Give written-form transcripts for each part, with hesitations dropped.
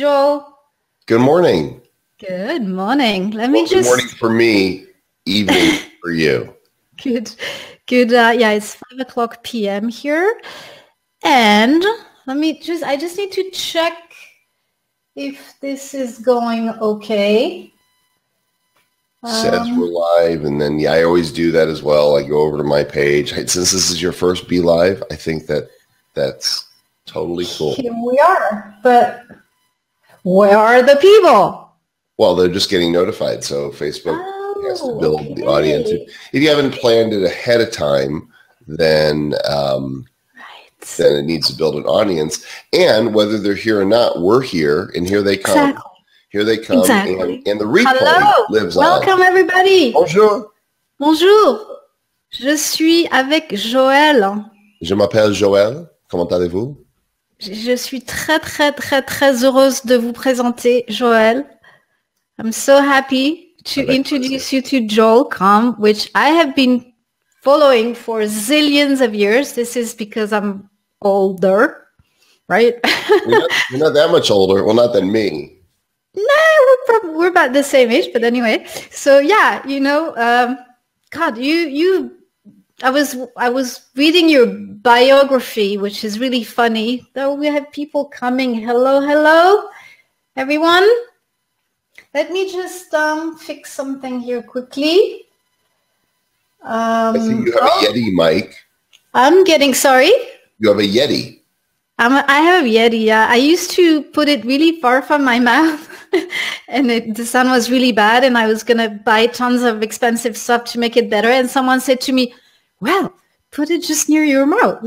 Joel. Good morning. Good morning. Let me Good morning for me, evening for you. Good. Yeah, it's 5 p.m. here. And I just need to check if this is going okay. Says we're live, and then I always do that as well. I go over to my page. Since this is your first Be Live, I think that's totally cool. Here we are, but where are the people? Well, they're just getting notified, so Facebook has to build the audience. If you haven't planned it ahead of time, then it needs to build an audience. And whether they're here or not, we're here, and here they come. Exactly. Here they come, and the replay lives on. Welcome everybody. Bonjour. Bonjour. Je suis avec Joel. Je m'appelle Joel. Comment allez-vous? Je suis très heureuse de vous présenter Joel. I'm so happy to introduce you to Joel Comm, which I have been following for zillions of years. This is because I'm older, right? You're not that much older. Well, not than me. No, we're about the same age, but anyway. So yeah, God, I was reading your biography, which is really funny. Though we have people coming. Hello, everyone. Let me just fix something here quickly. I think you have a Yeti mic. I'm getting sorry. You have a Yeti. I have a Yeti. Yeah, I used to put it really far from my mouth, and the sound was really bad. And I was gonna buy tons of expensive stuff to make it better. And someone said to me, "Well, put it just near your mouth."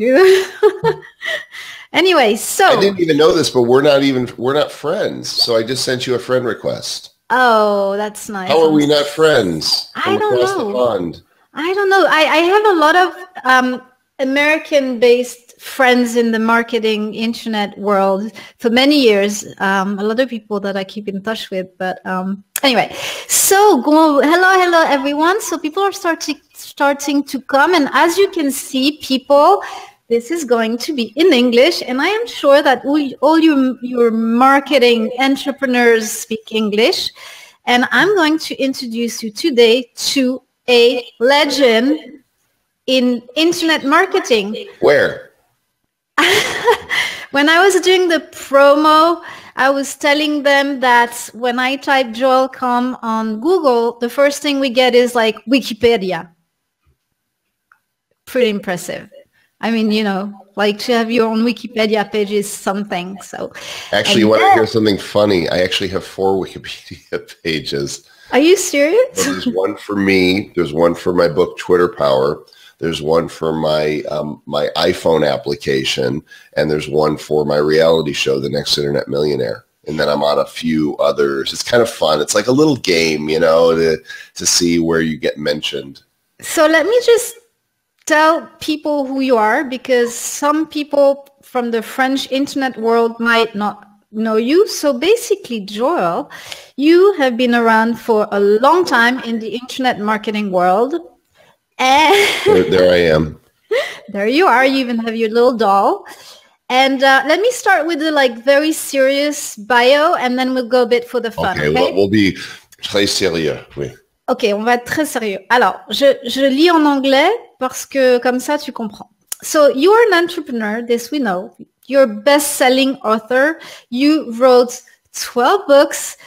Anyway, so I didn't even know this, but we're not friends. So I just sent you a friend request. Oh, that's nice. How are we not friends? I don't across know. The pond? I don't know. I have a lot of American-based friends in the marketing internet world for many years. A lot of people that I keep in touch with. But anyway, so hello everyone. So people are starting to come, and as you can see, people, this is going to be in English, and I am sure that all your marketing entrepreneurs speak English. And I'm going to introduce you today to a legend in internet marketing. Where? When I was doing the promo, I was telling them that when I type Joel Comm on Google, the first thing we get is like Wikipedia. Pretty impressive. I mean, like to have your own Wikipedia page is something. So actually, you want to hear something funny? I actually have 4 Wikipedia pages. Are you serious? So there's one for me. There's one for my book, Twitter Power. There's one for my my iPhone application, and there's one for my reality show, The Next Internet Millionaire. And then I'm on a few others. It's kind of fun. It's like a little game, to see where you get mentioned. So let me just tell people who you are, because some people from the French internet world might not know you. So basically, Joel, you have been around for a long time in the internet marketing world. And there I am. There you are. You even have your little doll. And let me start with the very serious bio, and then we'll go a bit for the fun. Okay? Well, we'll be très sérieux. Oui. Ok, on va être très sérieux. Alors, je lis en anglais parce que comme ça, tu comprends. So, you are an entrepreneur, this we know. You're a best-selling author. You wrote 12 books.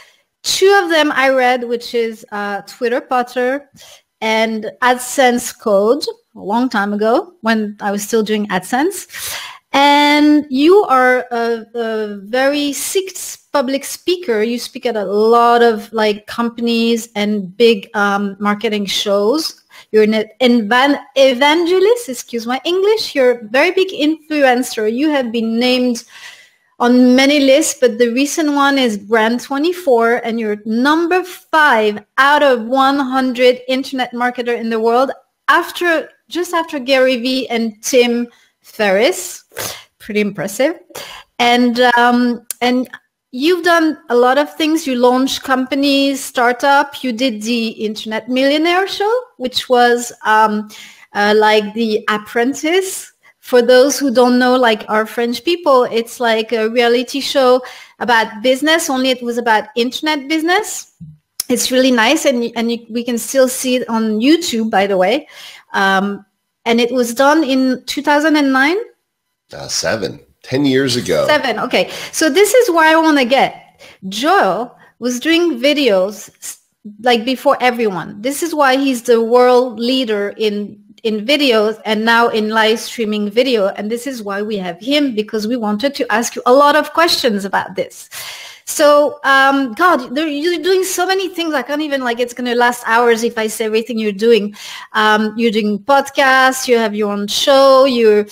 2 of them I read, which is Twitter Potter and AdSense Code, a long time ago when I was still doing AdSense. And you are a very sick public speaker. You speak at a lot of companies and big marketing shows. You're an evangelist, excuse my English. You're a very big influencer. You have been named on many lists, but the recent one is Brand 24, and you're number 5 out of 100 internet marketer in the world, just after Gary Vee and Tim Ferris. Pretty impressive. And you've done a lot of things. You launched companies, startup. You did the Internet Millionaire Show, which was like The Apprentice. For those who don't know, like our French people, it's like a reality show about business, only it was about internet business. It's really nice, and we can still see it on YouTube, by the way. And it was done in 2009? 10 years ago. 7, okay. So this is where I want to get. Joel was doing videos like before everyone. This is why he's the world leader in videos and now in live streaming video. And this is why we have him, because we wanted to ask you a lot of questions about this. So, God, you're doing so many things. I can't even, like, it's going to last hours if I say everything you're doing. You're doing podcasts, you have your own show, you're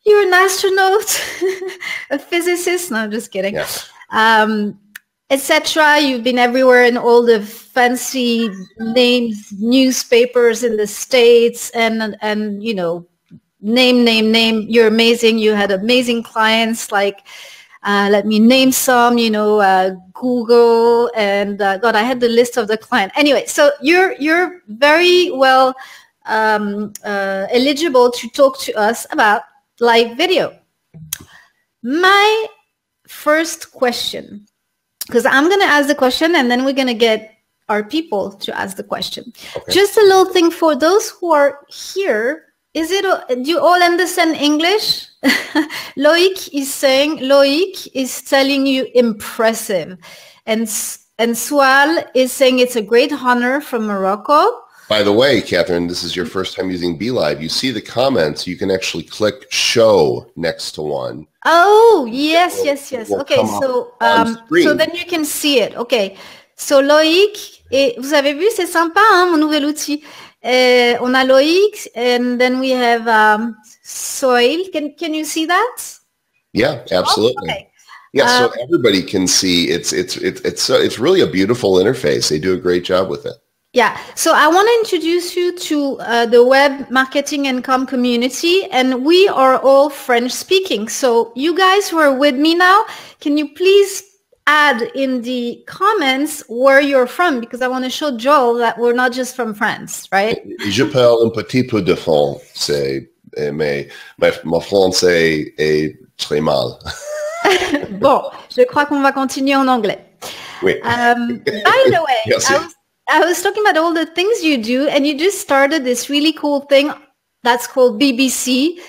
an astronaut, a physicist. No, I'm just kidding. Yeah. Etc. You've been everywhere in all the fancy names, newspapers in the States, and you know, name. You're amazing. You had amazing clients, like let me name some. You know, Google, and God, I had the list of the client. Anyway, so you're very well eligible to talk to us about live video. My first question, because I'm going to ask the question and then we're going to get our people to ask the question. Okay. Just a little thing for those who are here. Do you all understand English? Loïc is telling you impressive. And Sual is saying it's a great honor from Morocco. By the way, Catherine, this is your first time using BeLive. You see the comments. You can actually click show next to one. Oh, yes. Okay, so then you can see it. Okay, so Loïc, vous avez vu, c'est sympa, hein, mon nouvel outil. On a Loïc, and then we have Soil. Can you see that? Yeah, absolutely. Oh, okay. Yeah, so everybody can see. It's really a beautiful interface. They do a great job with it. Yeah, so I want to introduce you to the web marketing and comm community, and we are all French speaking. So you guys who are with me now, can you please add in the comments where you're from? Because I want to show Joel that we're not just from France, right? Je parle un petit peu de français, mais mon français est très mal. Bon, je crois qu'on va continuer en anglais. Oui. By the way, Merci. I was talking about all the things you do, and you just started this really cool thing that's called BBC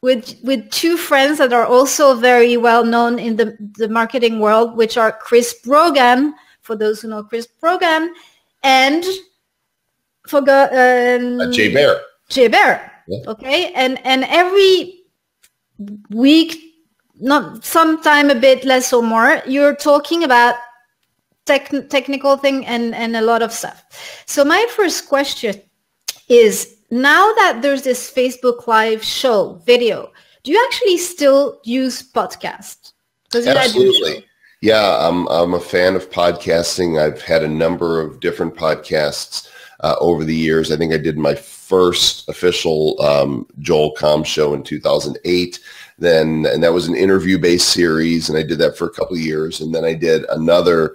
with two friends that are also very well known in the marketing world, which are Chris Brogan, for those who know Chris Brogan, and Jay Bear. Jay Bear. Yeah. Okay, and every week, not sometime a bit less or more, you're talking about technical thing and a lot of stuff. So my first question is, now that there's this Facebook Live show video, do you actually still use podcast? Absolutely. Yeah, I'm a fan of podcasting. I've had a number of different podcasts over the years. I think I did my first official Joel Comm show in 2008. And that was an interview-based series, and I did that for a couple of years. And then I did another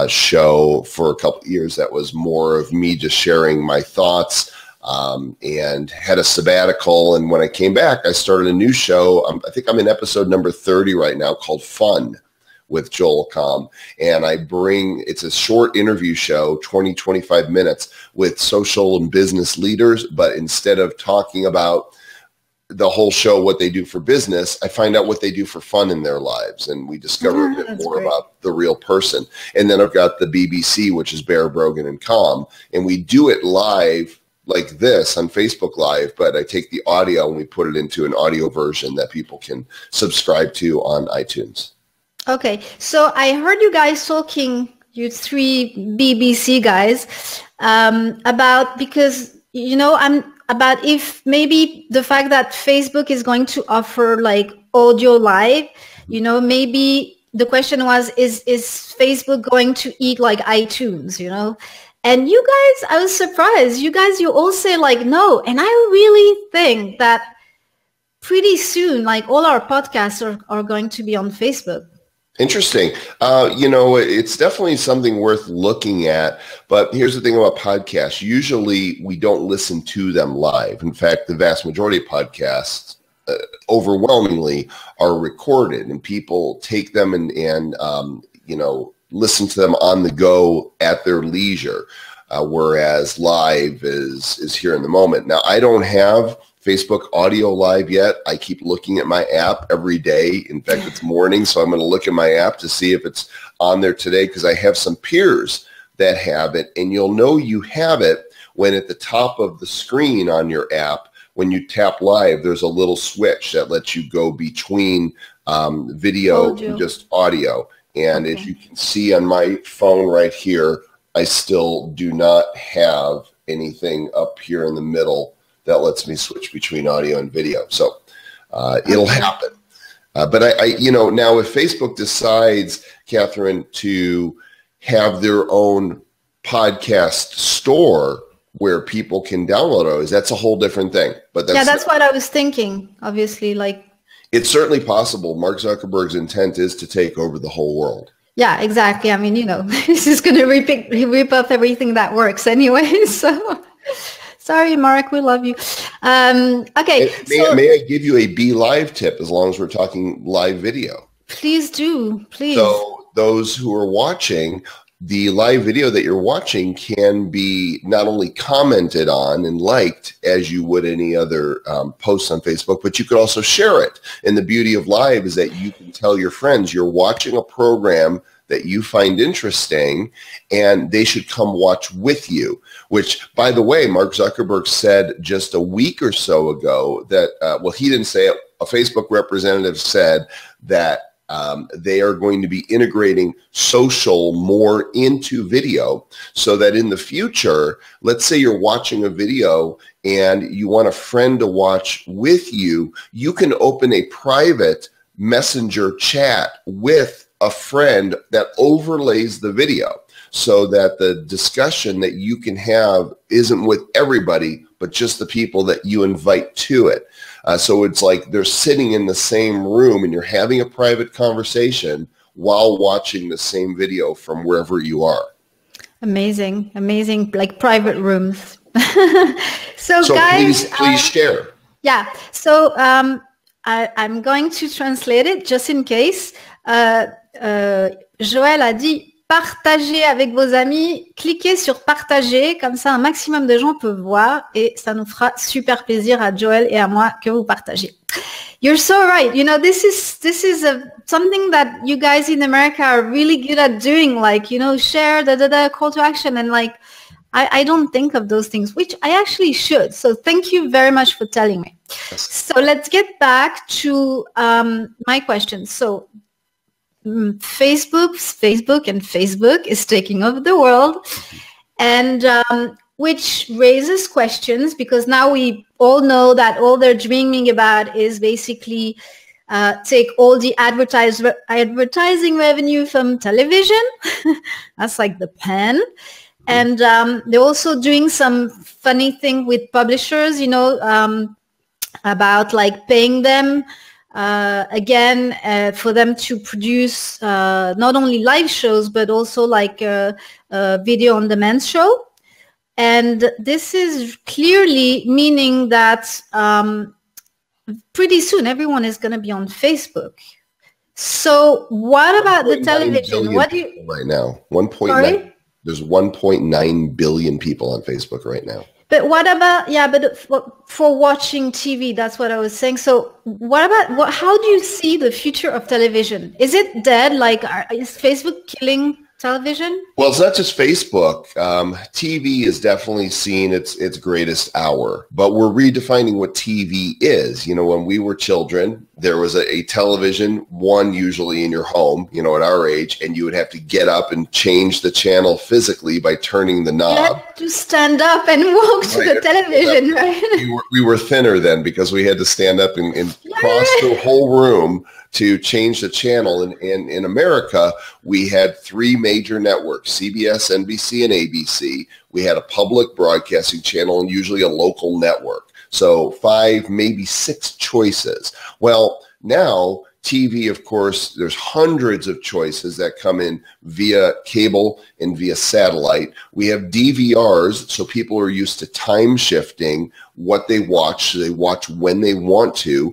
show for a couple of years that was more of me just sharing my thoughts, and had a sabbatical. And when I came back, I started a new show. I think I'm in episode number 30 right now, called Fun with Joel Comm. And it's a short interview show, 20-25 minutes, with social and business leaders. But instead of talking about the whole show, what they do for business, I find out what they do for fun in their lives, and we discover a bit more about the real person. And then I've got the BBC, which is Bear, Brogan, and Comm, and we do it live like this on Facebook Live, but I take the audio and we put it into an audio version that people can subscribe to on iTunes. Okay, so I heard you guys talking, you three BBC guys, about if maybe the fact that Facebook is going to offer like audio live, maybe the question was, is Facebook going to eat like iTunes, And you guys, I was surprised. You all say like no. And I really think that pretty soon, like all our podcasts are going to be on Facebook. Interesting. It's definitely something worth looking at. But here's the thing about podcasts. Usually we don't listen to them live. In fact, the vast majority of podcasts overwhelmingly are recorded, and people take them and you know, listen to them on the go at their leisure, whereas live is here in the moment. Now, I don't have Facebook audio live yet. I keep looking at my app every day. In fact, it's morning, so I'm going to look at my app to see if it's on there today, because I have some peers that have it, and you'll know you have it when at the top of the screen on your app, when you tap live, there's a little switch that lets you go between video and just audio. And as you can see on my phone right here, I still do not have anything up here in the middle that lets me switch between audio and video. So it'll happen. But I, you know, now if Facebook decides, Catherine, to have their own podcast store where people can download those, that's a whole different thing. But that's what I was thinking, obviously. Like, it's certainly possible. Mark Zuckerberg's intent is to take over the whole world. Yeah, exactly. I mean, you know, this is going to rip up everything that works anyway. So sorry, Mark, we love you. Okay. May I give you a Be Live tip, as long as we're talking live video? Please do, please. So those who are watching, the live video that you're watching can be not only commented on and liked as you would any other posts on Facebook, but you could also share it. And the beauty of live is that you can tell your friends you're watching a program that you find interesting, and they should come watch with you, which, by the way, Mark Zuckerberg said just a week or so ago that, well, he didn't say it, a Facebook representative said that they are going to be integrating social more into video, so that in the future, let's say you're watching a video and you want a friend to watch with you, you can open a private messenger chat with a friend that overlays the video, so that the discussion that you can have isn't with everybody, but just the people that you invite to it. So it's like they're sitting in the same room and you're having a private conversation while watching the same video from wherever you are. Amazing, amazing, like private rooms. So guys, please share. Yeah, so I'm going to translate it just in case. Joël a dit partagez avec vos amis, cliquez sur partager, comme ça un maximum de gens peuvent voir, et ça nous fera super plaisir à Joel et à moi que vous partagez. You're so right. You know, this is something that you guys in America are really good at doing, like, you know, share the call to action, and like I don't think of those things, which I actually should. So thank you very much for telling me. So let's get back to my question. So Facebook is taking over the world, and which raises questions, because now we all know that all they're dreaming about is basically take all the advertising revenue from television. That's like the plan. And they're also doing some funny thing with publishers, you know, about like paying them again for them to produce not only live shows, but also like a video on demand show. And this is clearly meaning that pretty soon everyone is going to be on Facebook. So what about the television? What do you right now? 1.9. There's 1.9 billion people on Facebook right now. But what about, yeah, but for watching TV, that's what I was saying. So what about, how do you see the future of television? Is it dead? Like, is Facebook killing television? Well, it's not just Facebook. TV is definitely seeing its greatest hour, but we're redefining what TV is. You know, when we were children, there was a television, one usually in your home, you know, at our age, and you would have to get up and change the channel physically by turning the knob. You had to stand up and walk to the television, right? We were thinner then, because we had to stand up and cross the whole room to change the channel. And in America, we had three major networks, CBS, NBC, and ABC. We had a public broadcasting channel and usually a local network. So 5, maybe 6 choices. Well, now TV, of course, there's hundreds of choices that come in via cable and via satellite. We have DVRs, so people are used to time shifting what they watch. So they watch when they want to.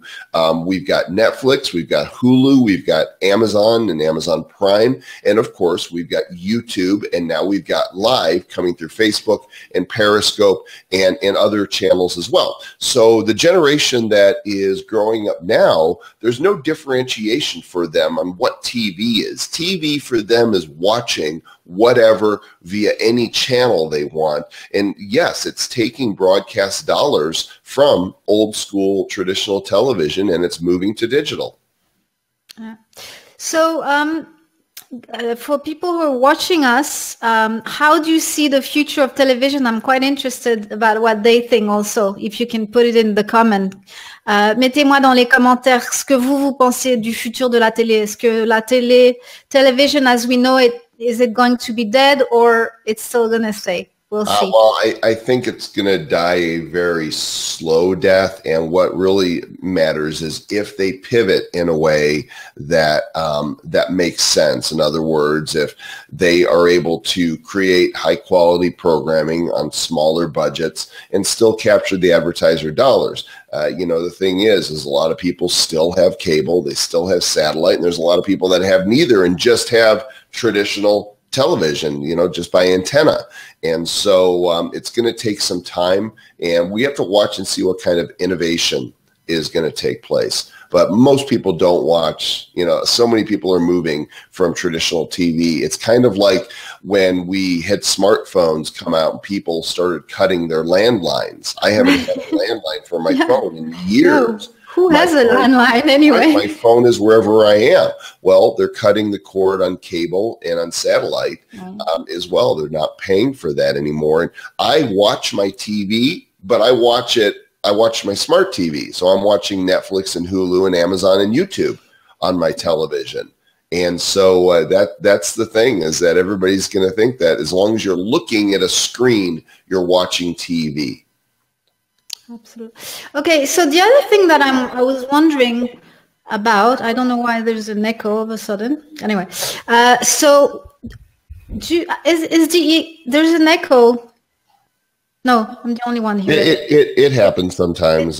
We've got Netflix, we've got Hulu, we've got Amazon and Amazon Prime, and of course we've got YouTube, and now we've got live coming through Facebook and Periscope and other channels as well. So the generation that is growing up now, there's no differentiation for them on what TV is. TV for them is watching whatever via any channel they want. And yes, it's taking broadcast dollars from old school traditional television and it's moving to digital. So for people who are watching us, how do you see the future of television? I'm quite interested about what they think also, if you can put it in the comment. Mettez-moi dans les commentaires ce que vous pensez du futur de la télé. Est-ce que la television as we know it, is it going to be dead or it's still going to stay? We'll see. Well, I think it's going to die a very slow death. And what really matters is if they pivot in a way that that makes sense. In other words, if they are able to create high quality programming on smaller budgets and still capture the advertiser dollars. You know, the thing is a lot of people still have cable. They still have satellite. And there's a lot of people that have neither and just have traditional television, you know, just by antenna. And so it's going to take some time, and we have to watch and see what kind of innovation is going to take place. But most people don't watch, you know, so many people are moving from traditional TV. It's kind of like when we had smartphones come out and people started cutting their landlines. I haven't had a landline for my phone in years. No. Who has a landline anyway? My phone is wherever I am. Well, they're cutting the cord on cable and on satellite as well. They're not paying for that anymore. And I watch my TV, but I watch my smart TV. So I'm watching Netflix and Hulu and Amazon and YouTube on my television. And so that's the thing, is that everybody's going to think that as long as you're looking at a screen, you're watching TV. Absolutely. Okay, so the other thing that I was wondering about, I don't know why there's an echo all of a sudden. Anyway, so there's an echo? No, I'm the only one here. It happens sometimes.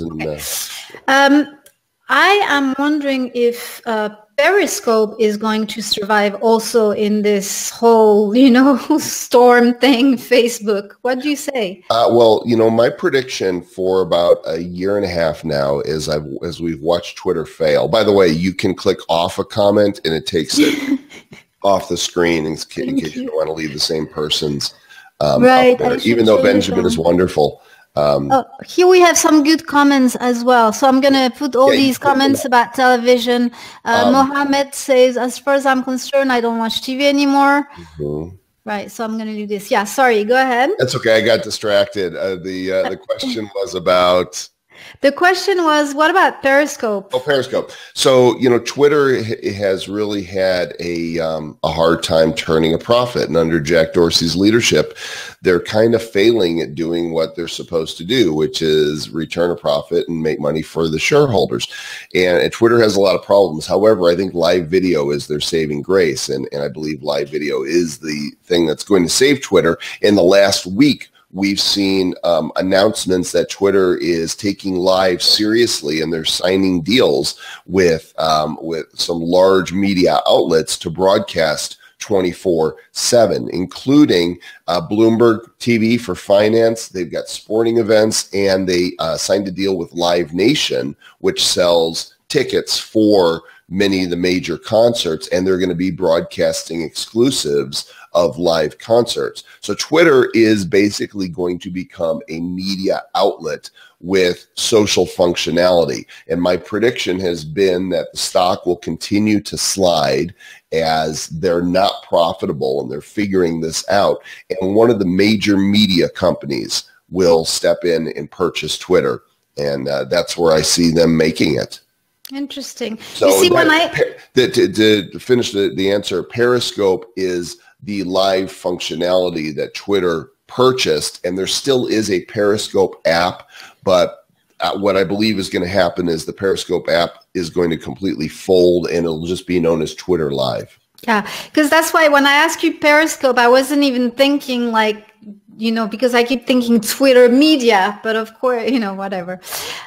And I am wondering if Periscope is going to survive also in this whole, you know, storm thing, Facebook. What do you say? Well, you know, my prediction for about a year and a half now is as we've watched Twitter fail. By the way, you can click off a comment and it takes it off the screen in case you don't want to leave the same person's right. Even though Benjamin is wonderful. Here we have some good comments as well. So I'm going to put all these comments about television. Mohammed says, as far as I'm concerned, I don't watch TV anymore. Right. So I'm going to do this. Yeah. Sorry. Go ahead. That's okay. I got distracted. The question was about... The question was, what about Periscope? Oh, Periscope. So, you know, Twitter has really had a hard time turning a profit. And under Jack Dorsey's leadership, they're kind of failing at doing what they're supposed to do, which is return a profit and make money for the shareholders. And Twitter has a lot of problems. However, I think live video is their saving grace. And I believe live video is the thing that's going to save Twitter. In the last week, we've seen announcements that Twitter is taking live seriously, and they're signing deals with some large media outlets to broadcast 24/7, including Bloomberg TV for finance. They've got sporting events, and they signed a deal with Live Nation, which sells tickets for many of the major concerts, and they're going to be broadcasting exclusives of live concerts. So Twitter is basically going to become a media outlet with social functionality. And my prediction has been that the stock will continue to slide as they're not profitable and they're figuring this out. And one of the major media companies will step in and purchase Twitter. And that's where I see them making it. Interesting. So you see, to finish the answer, Periscope is the live functionality that Twitter purchased, and there still is a Periscope app, but what I believe is going to happen is the Periscope app is going to completely fold, and it'll just be known as Twitter Live. Yeah, because that's why when I asked you Periscope, I wasn't even thinking like you know, because I keep thinking Twitter media, but of course, you know, whatever.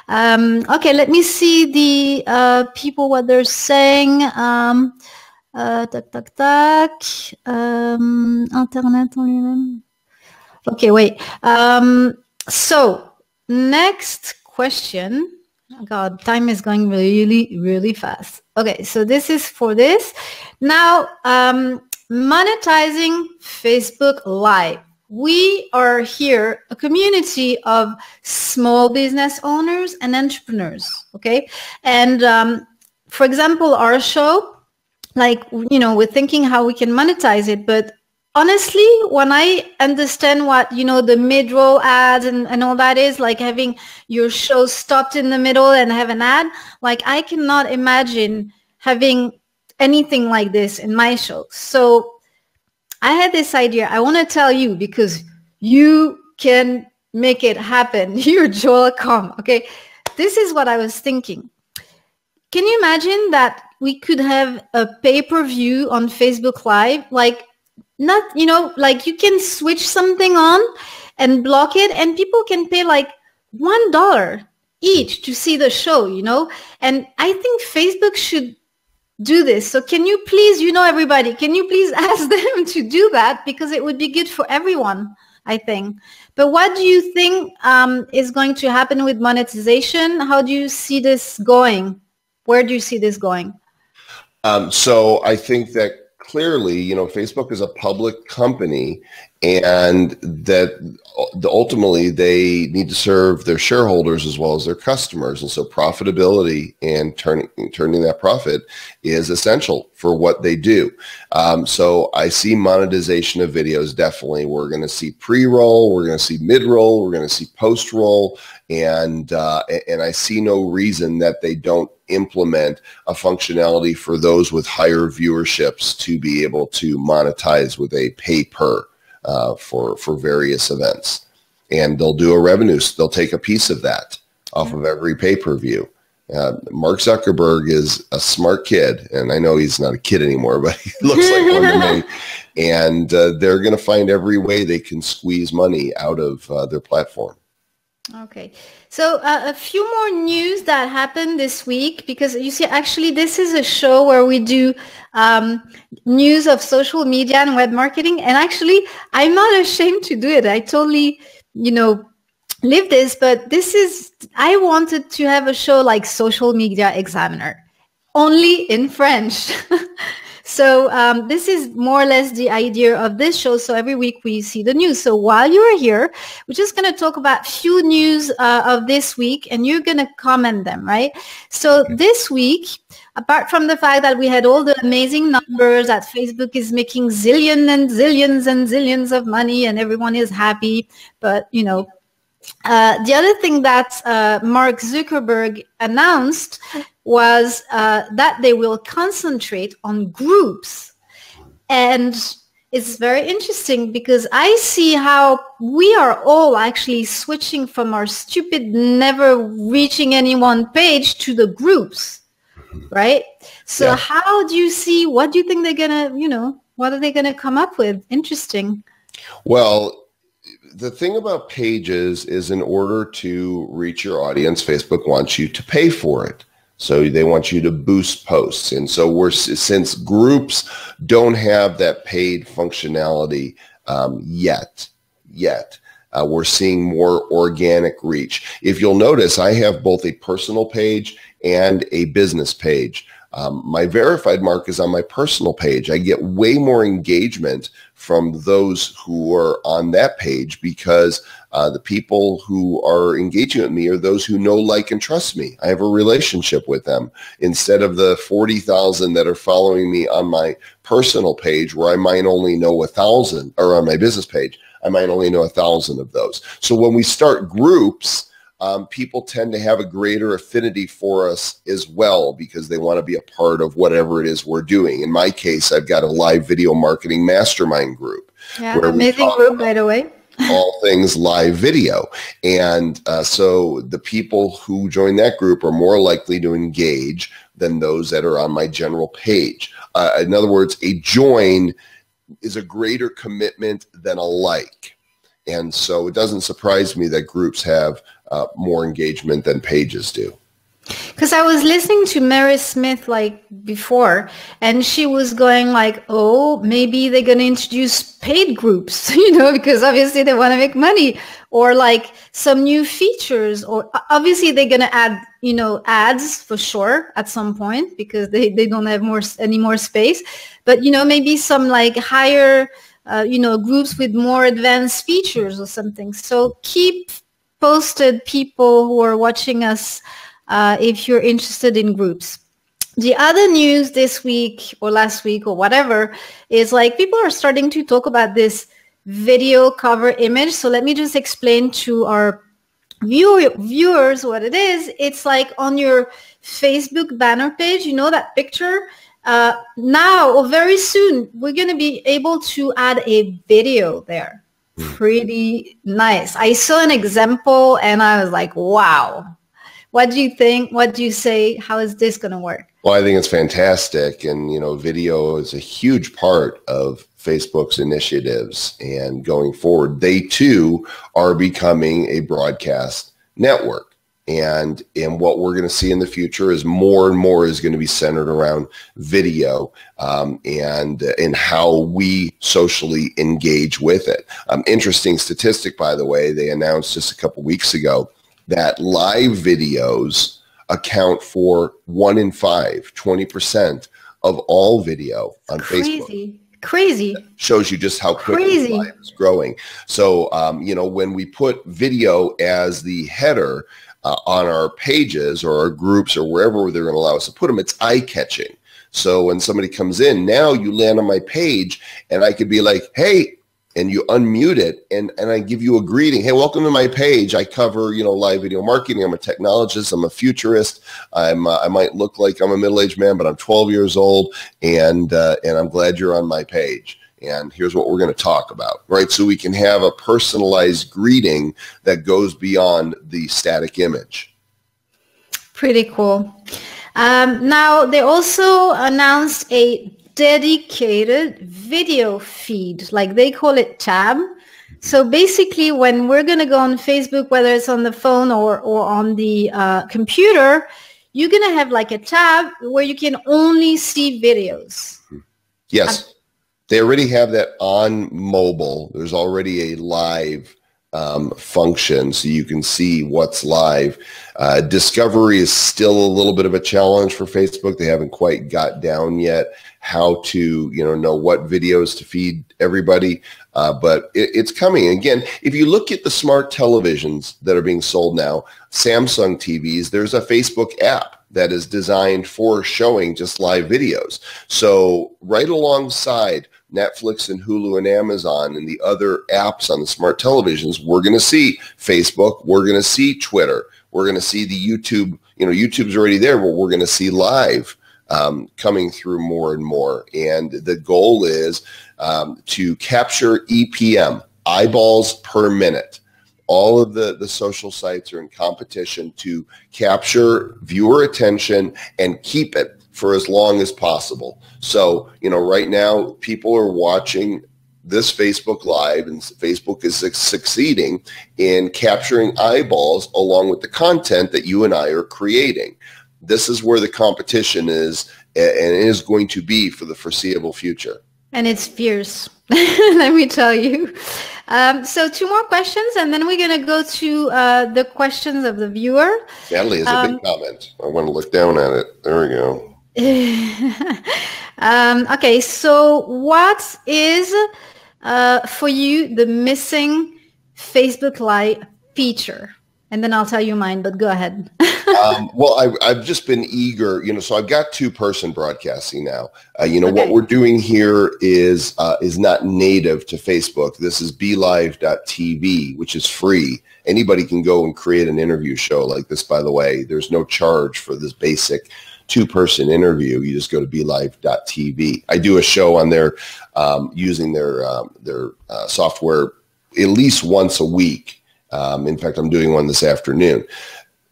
Okay, let me see the people, what they're saying. Internet en lui-même. Okay, wait. So next question. Oh God, time is going really, really fast. Okay, so this is for this. Now, monetizing Facebook Live. We are here, a community of small business owners and entrepreneurs, okay? And for example, our show, like, you know, we're thinking how we can monetize it, but honestly, when I understand what, you know, the mid-roll ads and all that is, like having your show stopped in the middle and have an ad, like I cannot imagine having anything like this in my show. So I had this idea. I want to tell you because you can make it happen. You're Joell Comm, okay? This is what I was thinking. Can you imagine that we could have a pay-per-view on Facebook Live? Like, not, you know, like you can switch something on and block it and people can pay like $1 each to see the show, you know? And I think Facebook should do this. So can you please, you know, everybody, can you please ask them to do that? Because it would be good for everyone, I think. But what do you think is going to happen with monetization? How do you see this going? Where do you see this going? So I think that clearly, you know, Facebook is a public company and that ultimately they need to serve their shareholders as well as their customers. And so profitability and turning that profit is essential for what they do. So I see monetization of videos. Definitely. We're going to see pre-roll. We're going to see mid-roll. We're going to see post-roll. And I see no reason that they don't implement a functionality for those with higher viewerships to be able to monetize with a pay per for various events. And they'll do a revenue. They'll take a piece of that off of every pay-per-view. Mark Zuckerberg is a smart kid, and I know he's not a kid anymore, but he looks like one to me. And they're going to find every way they can squeeze money out of their platform. Okay, so a few more news that happened this week, because you see, actually, this is a show where we do news of social media and web marketing. And actually, I'm not ashamed to do it. I totally, you know, live this, but this is, I wanted to have a show like Social Media Examiner, only in French. So this is more or less the idea of this show. So every week we see the news. So while you're here, we're just going to talk about few news of this week, and you're going to comment them, right? So this week, apart from the fact that we had all the amazing numbers that Facebook is making zillions and zillions and zillions of money and everyone is happy, but, you know, the other thing that Mark Zuckerberg announced was that they will concentrate on groups. And it's very interesting because I see how we are all actually switching from our stupid, never reaching anyone page to the groups, right? So yeah. How do you see, what do you think they're going to, you know, what are they going to come up with? Interesting. Well, the thing about pages is in order to reach your audience, Facebook wants you to pay for it. So they want you to boost posts. And so since groups don't have that paid functionality yet, we're seeing more organic reach. If you'll notice, I have both a personal page and a business page. My verified mark is on my personal page. I get way more engagement from those who are on that page because the people who are engaging with me are those who know, like, and trust me. I have a relationship with them instead of the 40,000 that are following me on my personal page where I might only know 1,000, or on my business page, I might only know 1,000 of those. So when we start groups, people tend to have a greater affinity for us as well because they want to be a part of whatever it is we're doing. In my case, I've got a live video marketing mastermind group. Yeah, amazing group, by the way. All things live video. And so the people who join that group are more likely to engage than those that are on my general page. In other words, a join is a greater commitment than a like. And so it doesn't surprise me that groups have more engagement than pages do. Because I was listening to Mary Smith like before, and she was going like, oh, maybe they're going to introduce paid groups, you know, because obviously they want to make money, or like some new features, or obviously they're going to add, you know, ads for sure at some point because they don't have any more space. But, you know, maybe some like higher, you know, groups with more advanced features or something. So keep posted, people who are watching us, if you're interested in groups. The other news this week or last week or whatever is like people are starting to talk about this video cover image. So let me just explain to our viewers what it is. It's like on your Facebook banner page, you know, that picture. Now or very soon, we're going to be able to add a video there. Pretty nice. I saw an example and I was like, wow. What do you think? What do you say? How is this going to work? Well, I think it's fantastic. And, you know, video is a huge part of Facebook's initiatives. And going forward, they too are becoming a broadcast network. And what we're going to see in the future is more and more is going to be centered around video and how we socially engage with it. Interesting statistic, by the way, they announced just a couple weeks ago that live videos account for 1 in 5, 20% of all video on Facebook. Crazy. That shows you just how quickly live is growing. So, you know, when we put video as the header on our pages or our groups or wherever they're going to allow us to put them, it's eye-catching. So when somebody comes in, now you land on my page and I could be like, hey, and you unmute it and I give you a greeting. Hey, welcome to my page. I cover, you know, live video marketing. I'm a technologist. I'm a futurist. I might look like I'm a middle-aged man, but I'm 12 years old and I'm glad you're on my page. And here's what we're going to talk about, right? So we can have a personalized greeting that goes beyond the static image. Pretty cool. Now they also announced a dedicated video feed, like they call it tab. So basically when we're going to go on Facebook, whether it's on the phone or on the computer, you're going to have like a tab where you can only see videos. Yes. They already have that on mobile. There's already a live function so you can see what's live. Discovery is still a little bit of a challenge for Facebook. They haven't quite got down yet how to, you know what videos to feed everybody, but it's coming. Again, if you look at the smart televisions that are being sold now, Samsung TVs, there's a Facebook app that is designed for showing just live videos. So right alongside Netflix and Hulu and Amazon and the other apps on the smart televisions, we're going to see Facebook, we're going to see Twitter, we're going to see the YouTube, you know, YouTube's already there, but we're going to see live coming through more and more. And the goal is to capture EPM, eyeballs per minute. All of the social sites are in competition to capture viewer attention and keep it for as long as possible. So, you know, right now people are watching this Facebook Live and Facebook is succeeding in capturing eyeballs along with the content that you and I are creating. This is where the competition is and is going to be for the foreseeable future. And it's fierce, let me tell you. So 2 more questions, and then we're going to go to the questions of the viewer. Natalie has a big comment. I want to look down at it. There we go. Okay, so what is, for you, the missing Facebook Live feature? And then I'll tell you mine, but go ahead. Well, I've just been eager, you know, so I've got 2-person broadcasting now. You know, what we're doing here is not native to Facebook. This is BeLive.tv, which is free. Anybody can go and create an interview show like this, by the way. There's no charge for this basic 2-person interview. You just go to BeLive.tv. I do a show on there using their software at least once a week. In fact, I'm doing one this afternoon.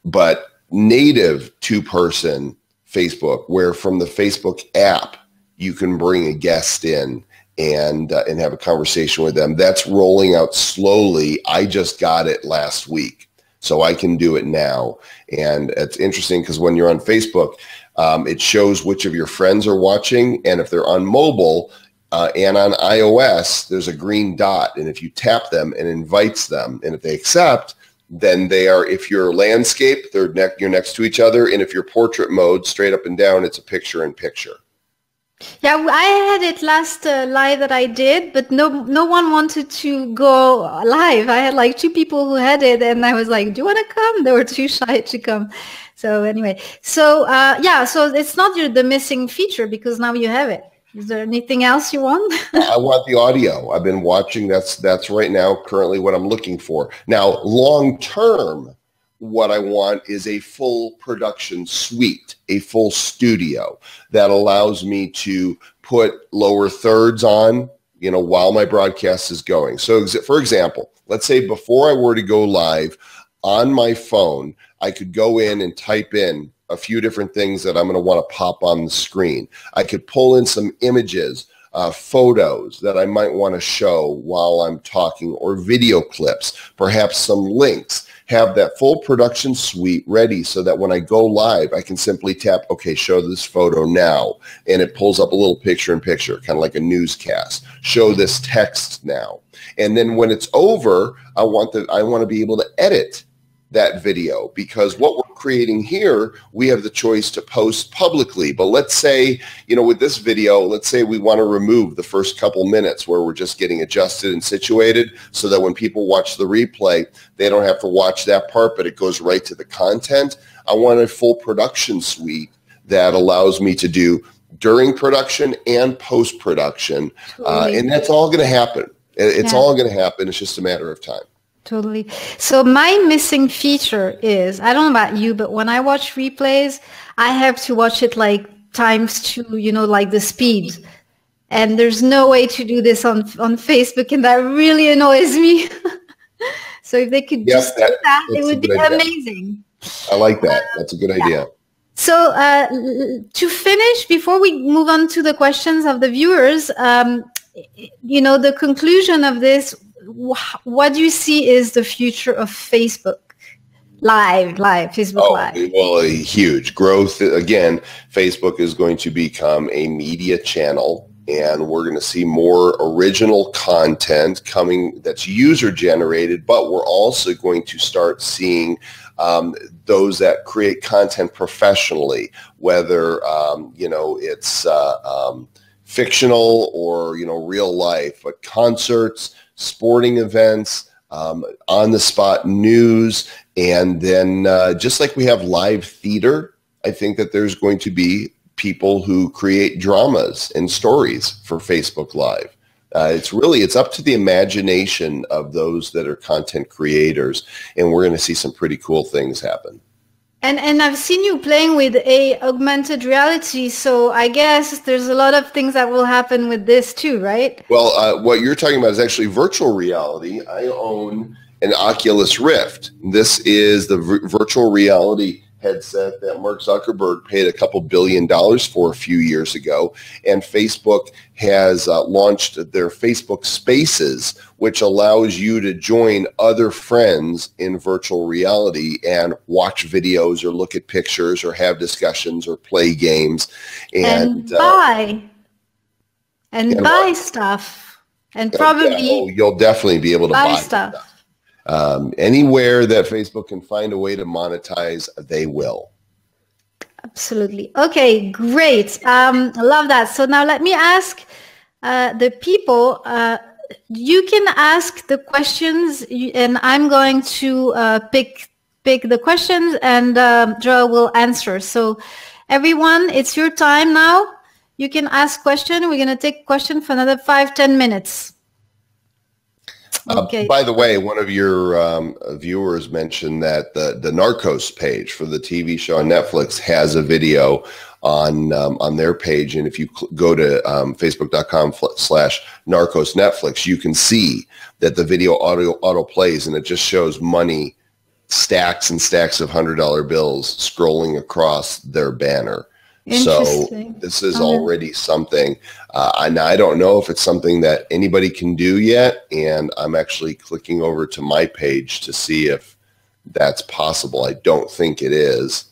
But native 2-person Facebook, where from the Facebook app, you can bring a guest in and have a conversation with them. That's rolling out slowly. I just got it last week, so I can do it now. And it's interesting because when you're on Facebook, it shows which of your friends are watching, and if they're on mobile and on iOS, there's a green dot, and if you tap them, it invites them, and if they accept, then they are, if you're landscape, you're next to each other, and if you're portrait mode, straight up and down, it's a picture-in-picture. Yeah, I had it last live that I did, but no one wanted to go live. I had like 2 people who had it, and I was like, do you want to come? They were too shy to come. So anyway, so yeah, so it's not the missing feature because now you have it. Is there anything else you want? I want the audio. I've been watching. That's right now currently what I'm looking for. Now, long term, what I want is a full production suite, a full studio that allows me to put lower thirds on, while my broadcast is going. So for example, let's say before I were to go live on my phone, I could go in and type in a few different things that I'm going to want to pop on the screen. I could pull in some images, photos that I might want to show while I'm talking, or video clips, perhaps some links. Have that full production suite ready so that when I go live, I can simply tap, okay, show this photo now. And it pulls up a little picture-in-picture, kind of like a newscast. Show this text now. And then when it's over, I want to be able to edit that video, because what we're creating here, we have the choice to post publicly. But let's say, with this video, let's say we want to remove the first couple minutes where we're just getting adjusted and situated, so that when people watch the replay, they don't have to watch that part, but it goes right to the content. I want a full production suite that allows me to do during production and post-production. And that's all going to happen. It's all going to happen. It's just a matter of time. Totally. So my missing feature is, I don't know about you, but when I watch replays, I have to watch it like ×2, like the speed. And there's no way to do this on Facebook, and that really annoys me. So if they could just do that, it would be amazing. I like that. That's a good idea. So to finish, before we move on to the questions of the viewers, the conclusion of this, what do you see is the future of Facebook Live, Facebook Live? Well, a huge growth. Again, Facebook is going to become a media channel, and we're going to see more original content coming that's user generated, but we're also going to start seeing those that create content professionally, whether it's fictional or real life, but concerts, sporting events, on-the-spot news, and then just like we have live theater, I think that there's going to be people who create dramas and stories for Facebook Live. It's up to the imagination of those that are content creators, and we're going to see some pretty cool things happen. And I've seen you playing with augmented reality, so I guess there's a lot of things that will happen with this too, right? Well, what you're talking about is actually virtual reality. I own an Oculus Rift. This is the virtual reality headset that Mark Zuckerberg paid a couple $2 billion for a few years ago. And Facebook has launched their Facebook Spaces, which allows you to join other friends in virtual reality and watch videos or look at pictures or have discussions or play games. And buy stuff. And probably you'll definitely be able to buy stuff. Anywhere that Facebook can find a way to monetize, they will. Absolutely. Okay, great. I love that. So now let me ask the people, you can ask the questions, and I'm going to pick the questions, and Joel will answer. So everyone, it's your time now. You can ask question. We're going to take question for another 5-10 minutes. Okay. By the way, one of your viewers mentioned that the Narcos page for the TV show on Netflix has a video on their page, and if you go to facebook.com/narcosnetflix, you can see that the video auto plays, and it just shows money, stacks and stacks of $100 bills scrolling across their banner. So Interesting. this is already something. And I don't know if it's something that anybody can do yet. And I'm actually clicking over to my page to see if that's possible. I don't think it is.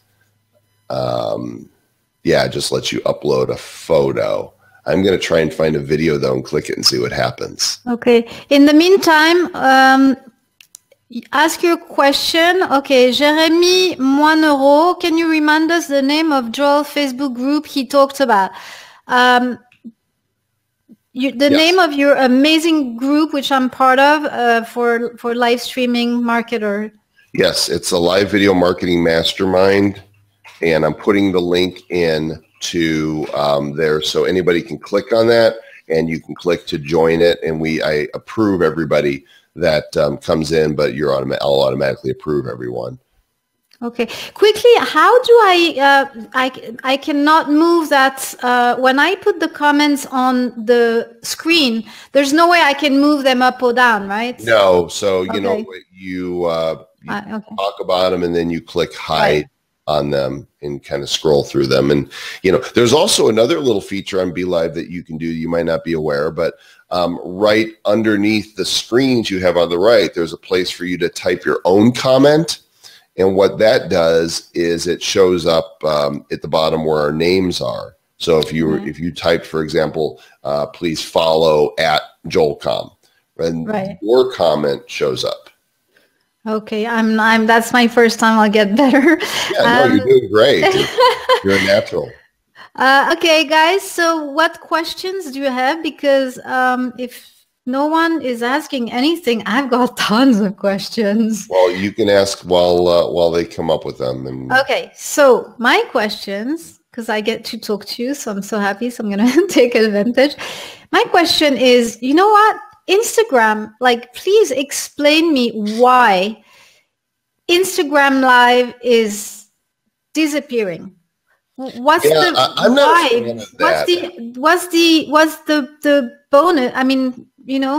Yeah, it just lets you upload a photo. I'm going to try and find a video, though, and click it and see what happens. Okay. In the meantime, ask your question. Okay, Jérémy Moinereau, can you remind us the name of Joel's Facebook group he talked about? The name of your amazing group, which I'm part of, for live streaming marketer. Yes, it's a live video marketing mastermind, and I'm putting the link in to there so anybody can click on that, and you can click to join it, and I approve everybody that comes in, but I'll automatically approve everyone. Okay. Quickly, how do I cannot move that when I put the comments on the screen, there's no way I can move them up or down, right? No. So, you talk about them and then you click hide on them and kind of scroll through them. And, there's also another little feature on BeLive that you can do. You might not be aware, but right underneath the screens you have on the right, there's a place for you to type your own comment. And what that does is it shows up at the bottom where our names are. So if you typed, for example, please follow at Joel Comm, and your comment shows up. Okay, that's my first time. I'll get better. Yeah, no, you're doing great. You're a natural. Okay, guys. So what questions do you have? Because if no one is asking anything, I've got tons of questions. Well, you can ask while they come up with them. And okay, so my questions, because I get to talk to you, so I'm so happy. So I'm going to take advantage. My question is, you know what? Instagram, please explain me why Instagram Live is disappearing. What's I'm not a fan of that. What's the bonus? I mean,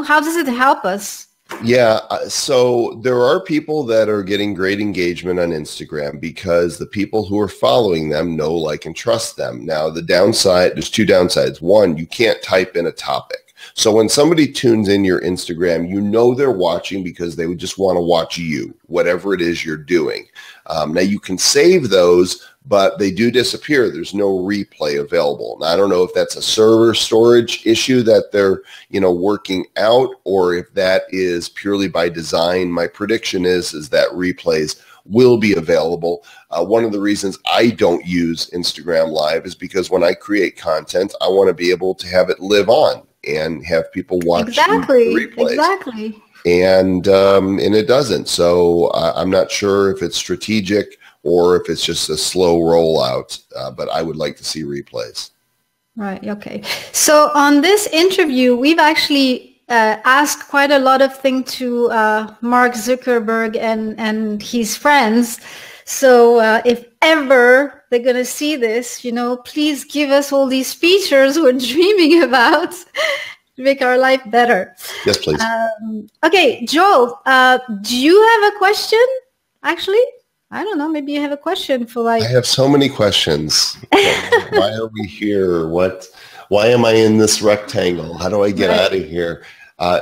how does it help us? Yeah, so there are people that are getting great engagement on Instagram because the people who are following them know, like, and trust them. Now, there's two downsides. One, you can't type in a topic. So when somebody tunes in your Instagram, they're watching because they would just want to watch you, whatever it is you're doing. Now, you can save those, but they do disappear. There's no replay available. Now, I don't know if that's a server storage issue that they're, working out, or if that is purely by design. My prediction is that replays will be available. One of the reasons I don't use Instagram Live is because when I create content, I want to be able to have it live on and have people watch the replays. Exactly. And it doesn't. So I'm not sure if it's strategic or if it's just a slow rollout, but I would like to see replays. Right. Okay. So on this interview, we've actually asked quite a lot of things to Mark Zuckerberg and his friends. So if ever they're going to see this, please give us all these features we're dreaming about to make our life better. Yes, please. Okay, Joel, do you have a question? Actually, I don't know. Maybe you have a question for I have so many questions. Why are we here? Why am I in this rectangle? How do I get out of here?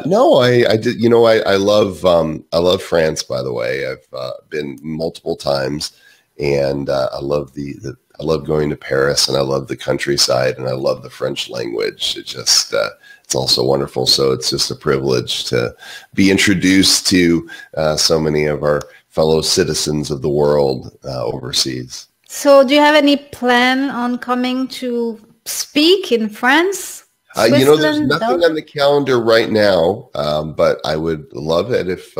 No, I did. I love France, by the way. I've been multiple times, and I love I love going to Paris, and I love the countryside, and I love the French language. It's also wonderful. So it's just a privilege to be introduced to so many of our fellow citizens of the world overseas. So do you have any plan on coming to speak in France? There's nothing on the calendar right now, but I would love it if,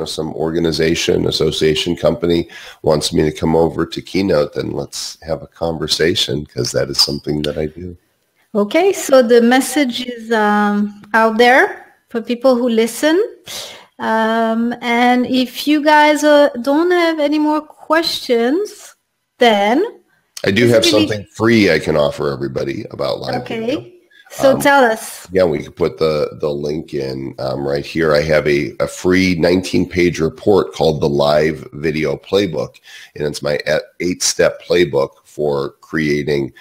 some organization, association, company wants me to come over to keynote, then let's have a conversation, because that is something that I do. Okay, so the message is out there for people who listen. And if you guys don't have any more questions, then... I do have something free I can offer everybody about live video. So tell us. Yeah, we could put the link in right here. I have a free 19-page report called the Live Video Playbook, and it's my 8-step playbook for creating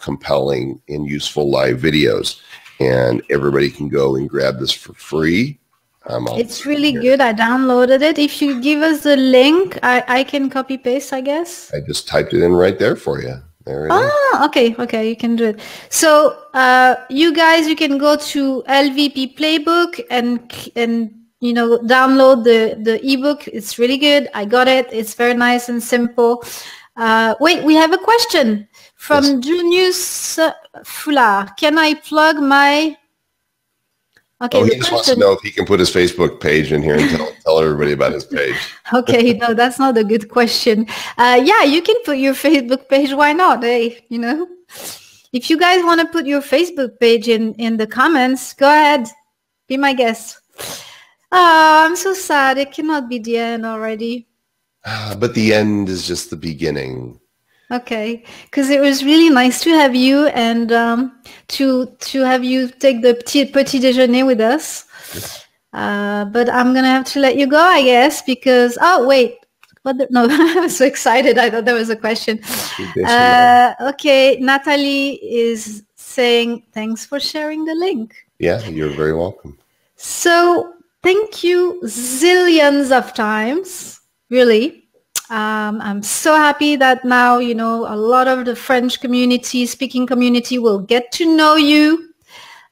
compelling and useful live videos. And everybody can go and grab this for free. It's really good. I downloaded it. If you give us the link, I can copy paste, I guess. I just typed it in right there for you. There it is. Okay, you can do it. So you guys, you can go to LVP Playbook and you know, download the ebook. It's really good. I got it. It's very nice and simple. Wait, we have a question from Junius Foulard. Can I plug my... Okay, he just wants to know if he can put his Facebook page in here and tell everybody about his page. Okay, no, that's not a good question. Yeah, you can put your Facebook page. Why not? Hey, you know, if you guys want to put your Facebook page in the comments, go ahead. Be my guest. Oh, I'm so sad. It cannot be the end already. But the end is just the beginning. Okay, because it was really nice to have you and to have you take the petit déjeuner with us. But I'm gonna have to let you go, I guess, because wait, no, I was so excited. I thought there was a question. Okay, Natalie is saying thanks for sharing the link. Yeah, you're very welcome. So thank you zillions of times, really. I'm so happy that now, you know, a lot of the French community, speaking community will get to know you.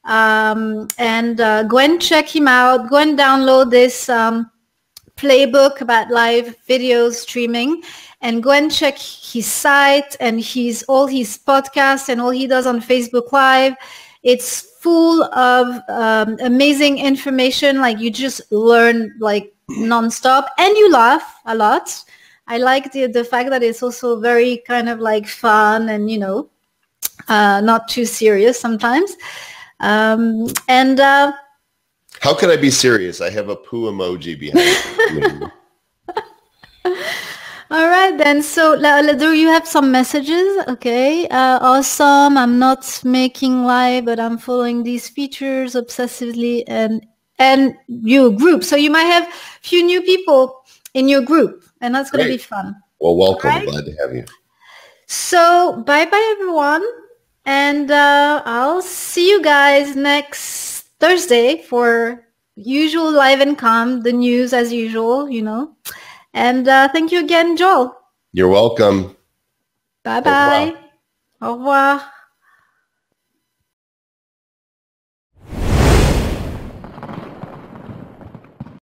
And go and check him out. Go and download this playbook about live video streaming, and go and check his site and all his podcasts and all he does on Facebook Live. It's full of amazing information. Like, you just learn like nonstop, and you laugh a lot. I like the fact that it's also very kind of like fun and, you know, not too serious sometimes. How can I be serious? I have a poo emoji behind me. All right, then. So do you have some messages? Okay. Awesome. I'm not making live, but I'm following these features obsessively and your group. So you might have a few new people in your group. And that's going to be fun. Well, welcome. Right? Glad to have you. So bye-bye, everyone. And I'll see you guys next Thursday for usual Live and Comm, the news as usual, you know. And thank you again, Joel. You're welcome. Bye-bye. Au revoir.